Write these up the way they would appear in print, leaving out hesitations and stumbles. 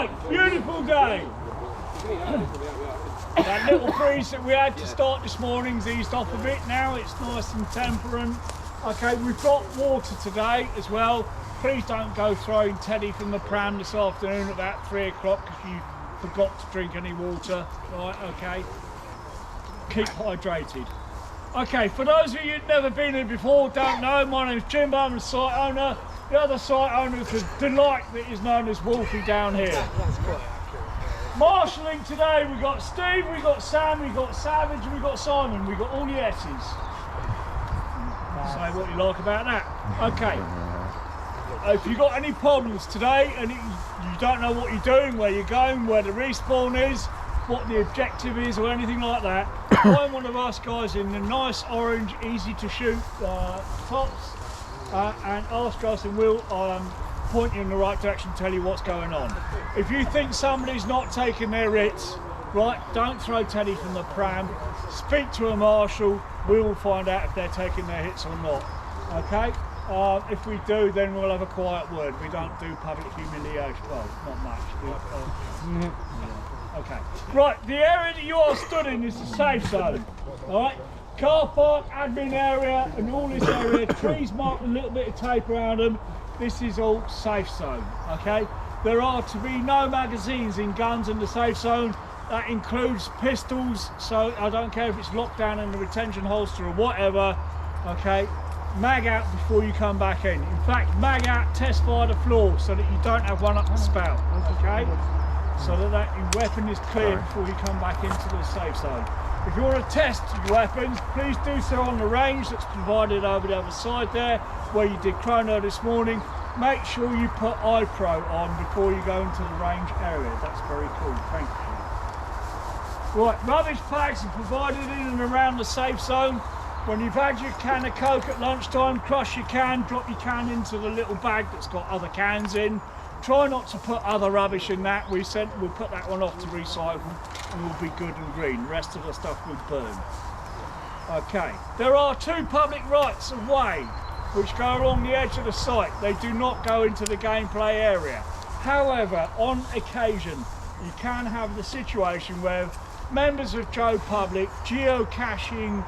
Right, beautiful day. That little breeze that we had to start this morning's eased off a bit now. It's nice and temperate. Okay, we've got water today as well. Please don't go throwing Teddy from the pram this afternoon at about 3 o'clock because you forgot to drink any water. Right, okay. Keep hydrated. Okay, for those of you who've never been here before, don't know, my name's Jim, I'm the site owner. The other site owner is the delight that is known as Wolfie down here. That's quite accurate. Marshalling today, we've got Steve, we've got Sam, we've got Savage, we've got Simon, we've got all the S's. Say what you like about that. Okay. If you've got any problems today and you don't know what you're doing, where you're going, where the respawn is, what the objective is or anything like that, find one of us guys in the nice orange, easy to shoot tops and ask us and we'll point you in the right direction, tell you what's going on. If you think somebody's not taking their hits, right, don't throw Teddy from the pram, speak to a marshal, we will find out if they're taking their hits or not, okay? If we do, then we'll have a quiet word. We don't do public humiliation, well, not much. Okay, right, the area that you are stood in is the safe zone, all right? Car park, admin area, and all this area, trees marked with a little bit of tape around them. This is all safe zone, okay? There are to be no magazines in guns in the safe zone. That includes pistols, so I don't care if it's locked down in the retention holster or whatever, okay? Mag out before you come back in. In fact, mag out, test fire the floor so that you don't have one up the spout, okay? So that your weapon is clear before you come back into the safe zone. If you want to test your weapons, please do so on the range that's provided over the other side there, where you did chrono this morning. Make sure you put iPro on before you go into the range area. That's very cool, thank you. Right, rubbish bags are provided in and around the safe zone. When you've had your can of Coke at lunchtime, crush your can, drop your can into the little bag that's got other cans in. Try not to put other rubbish in that. We'll put that one off to recycle and we'll be good and green. The rest of the stuff will burn. Okay, there are 2 public rights of way which go along the edge of the site. They do not go into the gameplay area. However, on occasion, you can have the situation where members of Joe Public, geocaching,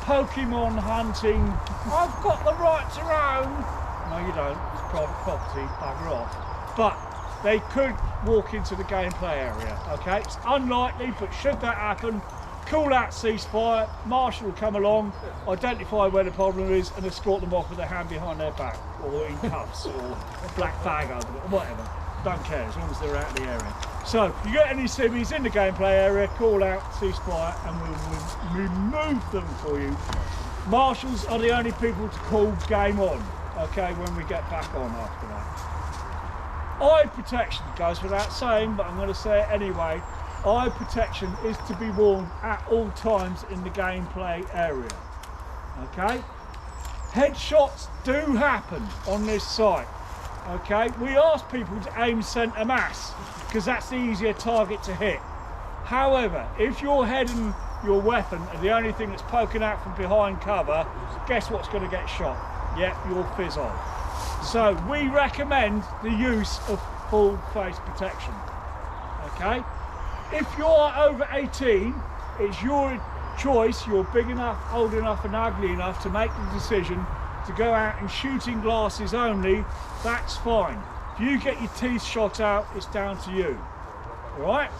Pokemon hunting, I've got the right to roam. No, you don't, it's private property, bugger off. But they could walk into the gameplay area, okay? It's unlikely, but should that happen, call out ceasefire, marshal will come along, identify where the problem is and escort them off with their hand behind their back or in cuffs or a black bag over it or whatever. Don't care, as long as they're out of the area. So, if you get any civvies in the gameplay area, call out ceasefire and we'll remove them for you. Marshals are the only people to call game on, okay, when we get back on after that. Eye protection goes without saying, but I'm going to say it anyway. Eye protection is to be worn at all times in the gameplay area, okay? Headshots do happen on this site, okay? We ask people to aim centre mass because that's the easier target to hit. However, if your head and your weapon are the only thing that's poking out from behind cover, guess what's going to get shot? Yep, your fizz on. So we recommend the use of full face protection, okay? If you're over 18, it's your choice, you're big enough, old enough and ugly enough to make the decision to go out in shooting glasses only, that's fine. If you get your teeth shot out, it's down to you, all right?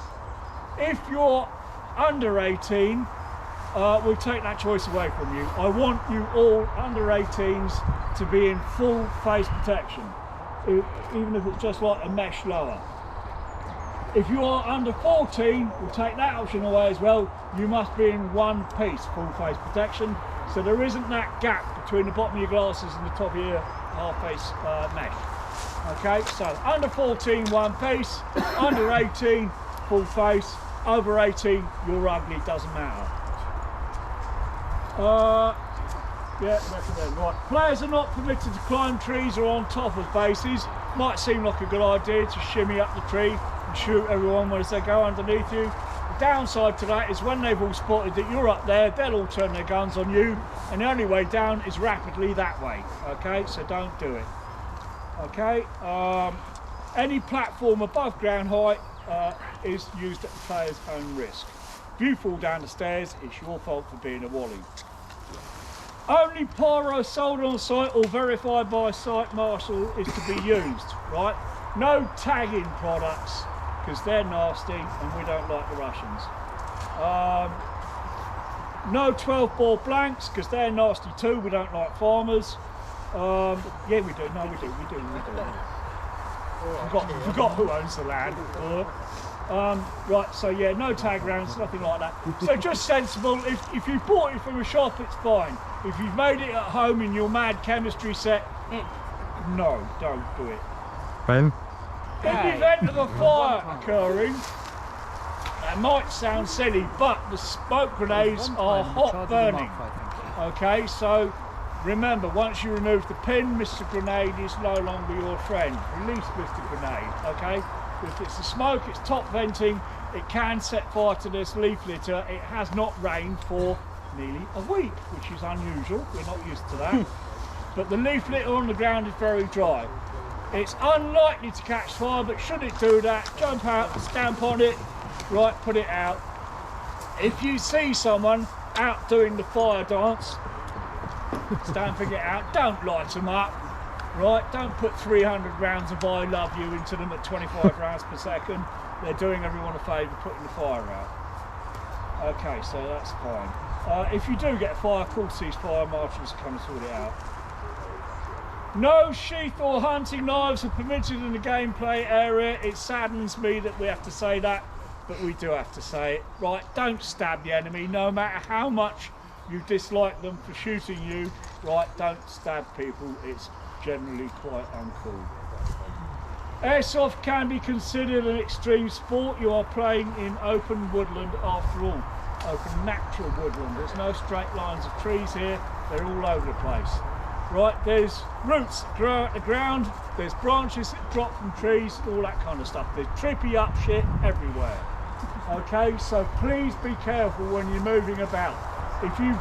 If you're under 18, we'll take that choice away from you. I want you all under 18s to be in full face protection, even if it's just like a mesh lower. If you are under 14, we'll take that option away as well. You must be in one piece full face protection, so there isn't that gap between the bottom of your glasses and the top of your half face mesh. Okay, so under 14, one piece, under 18, full face, over 18, you're ugly, doesn't matter. Yeah, recommend. Right. Players are not permitted to climb trees or on top of bases. Might seem like a good idea to shimmy up the tree and shoot everyone as they go underneath you. The downside to that is when they've all spotted that you're up there, they'll all turn their guns on you, and the only way down is rapidly that way. Okay, so don't do it. Okay. Any platform above ground height is used at the player's own risk. If you fall down the stairs, it's your fault for being a wally. Only pyro sold on site or verified by site marshal is to be used, right? No tagging products, because they're nasty and we don't like the Russians. No 12-bore blanks, because they're nasty too, we don't like farmers. Yeah, we do, no, we do. Forgot who owns the land. Right, so yeah, no tag rounds, nothing like that. So just sensible. If you bought it from a shop, it's fine. If you've made it at home in your mad chemistry set, no, don't do it. Ben? In the event of a fire occurring, that might sound silly, but the smoke grenades are hot burning. Okay, so remember, once you remove the pin, Mr. Grenade is no longer your friend. Release Mr. Grenade, okay? If it's the smoke, it's top venting, it can set fire to this leaf litter. It has not rained for nearly a week, which is unusual. We're not used to that. But the leaf litter on the ground is very dry. It's unlikely to catch fire, but should it do that, jump out, stamp on it, right, put it out. If you see someone out doing the fire dance, stamping it out, don't light them up, right? Don't put 300 rounds of I love you into them at 25 rounds per second. They're doing everyone a favour putting the fire out. Okay, so that's fine. If you do get a fire, call ceasefire, marshals come and sort it out. No sheath or hunting knives are permitted in the gameplay area. It saddens me that we have to say that, but we do have to say it. Right, don't stab the enemy, no matter how much you dislike them for shooting you. Right, don't stab people, it's generally quite uncool. Airsoft can be considered an extreme sport. You are playing in open woodland after all. Open natural woodland. There's no straight lines of trees here, they're all over the place. Right, there's roots that grow at the ground, there's branches that drop from trees, all that kind of stuff. There's trippy up shit everywhere. Okay, so please be careful when you're moving about. If you've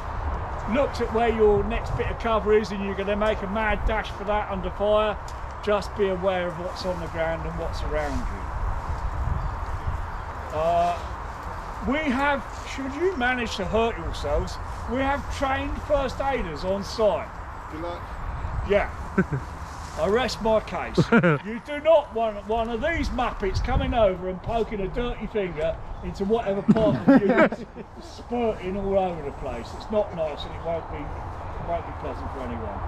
looked at where your next bit of cover is and you're going to make a mad dash for that under fire, just be aware of what's on the ground and what's around you. We have, should you manage to hurt yourselves, we have trained first aiders on site. Good luck. Yeah. I rest my case. You do not want one of these muppets coming over and poking a dirty finger into whatever part of you is spurting all over the place. It's not nice and it won't be pleasant for anyone.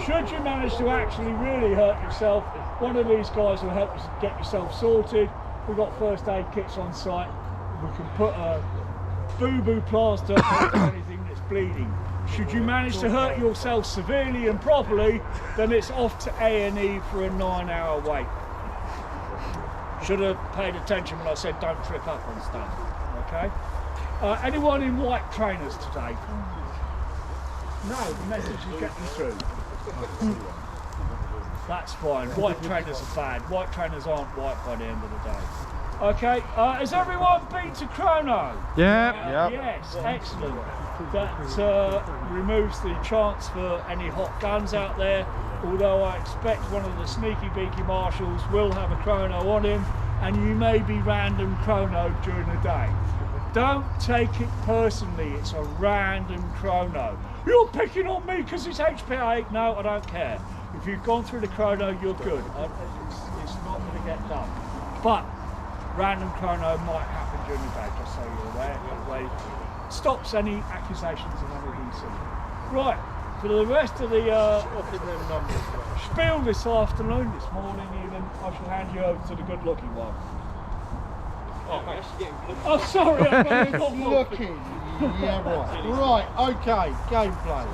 Should you manage to actually really hurt yourself, one of these guys will help you get yourself sorted. We've got first aid kits on site. We can put a boo-boo plaster on anything that's bleeding. Should you manage to hurt yourself severely and properly, then it's off to A&E for a 9-hour wait. Should have paid attention when I said don't trip up on stuff, okay? Anyone in white trainers today? No, the message is getting through. That's fine, white trainers are bad. White trainers aren't white by the end of the day. Okay, has everyone been to Chrono? Yeah. Yes, excellent. That removes the chance for any hot guns out there, although I expect one of the sneaky beaky marshals will have a chrono on him and you may be random chrono during the day. Don't take it personally, it's a random chrono. You're picking on me because it's HPA. No, I don't care. If you've gone through the chrono, you're good. It's not going to get done. But random chrono might happen during the day, just so you're aware. That way stops any accusations of anything silly. Right, for the rest of the spiel this afternoon, this morning even, I shall hand you over to the good looking one. Oh, sorry, I'm Good looking. Yeah, right. Right, okay, gameplay.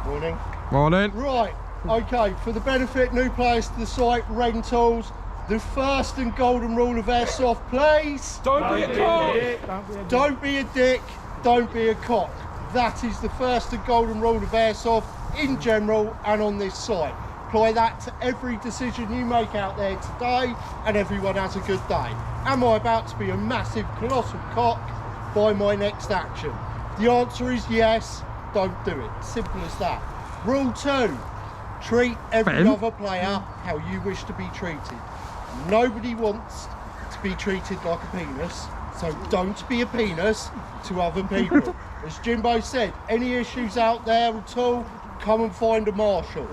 Morning. Morning. Right, okay, for the benefit new players to the site, rentals, the first and golden rule of airsoft, please. Don't be a cock. Don't be a dick, don't be a cock. That is the first and golden rule of airsoft in general and on this site. Apply that to every decision you make out there today and everyone has a good day. Am I about to be a massive colossal cock by my next action? The answer is yes, don't do it. Simple as that. Rule 2, Treat every Ben? other player how you wish to be treated. Nobody wants to be treated like a penis, so don't be a penis to other people. As Jimbo said, any issues out there at all, come and find a marshal.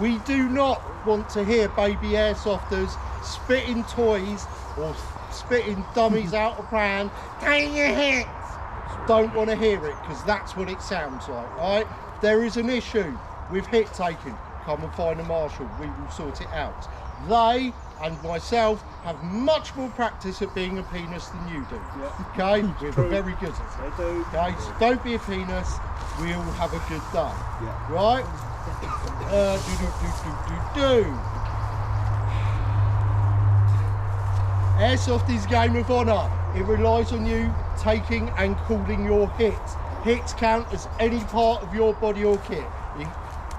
We do not want to hear baby airsofters spitting toys or spitting dummies out of plan. Take your hits. Don't want to hear it, because that's what it sounds like, right? If there is an issue with hit taking, come and find a marshal. We will sort it out. They and myself have much more practice at being a penis than you do. Okay, we're very good at it. They do. Okay, so don't be a penis. We'll have a good day. Right? Airsoft is a game of honour. It relies on you taking and calling your hits. Hits count as any part of your body or kit.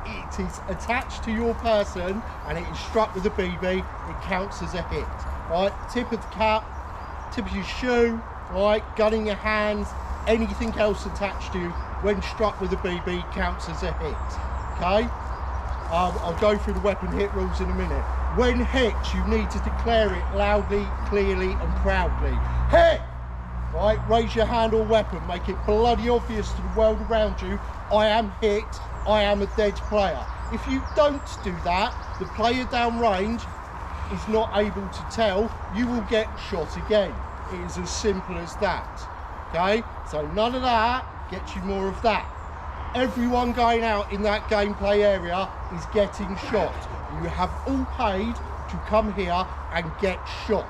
It is attached to your person and it is struck with a BB, it counts as a hit. Right, tip of the cap, tip of your shoe, right, gun in your hands, anything else attached to you when struck with a BB counts as a hit. Okay? I'll go through the weapon hit rules in a minute. When hit, you need to declare it loudly, clearly and proudly. Hit! Right, raise your hand or weapon, make it bloody obvious to the world around you, I am hit, I am a dead player. If you don't do that, the player down range is not able to tell, you will get shot again. It is as simple as that. Okay, so none of that gets you more of that. Everyone going out in that gameplay area is getting shot. You have all paid to come here and get shot.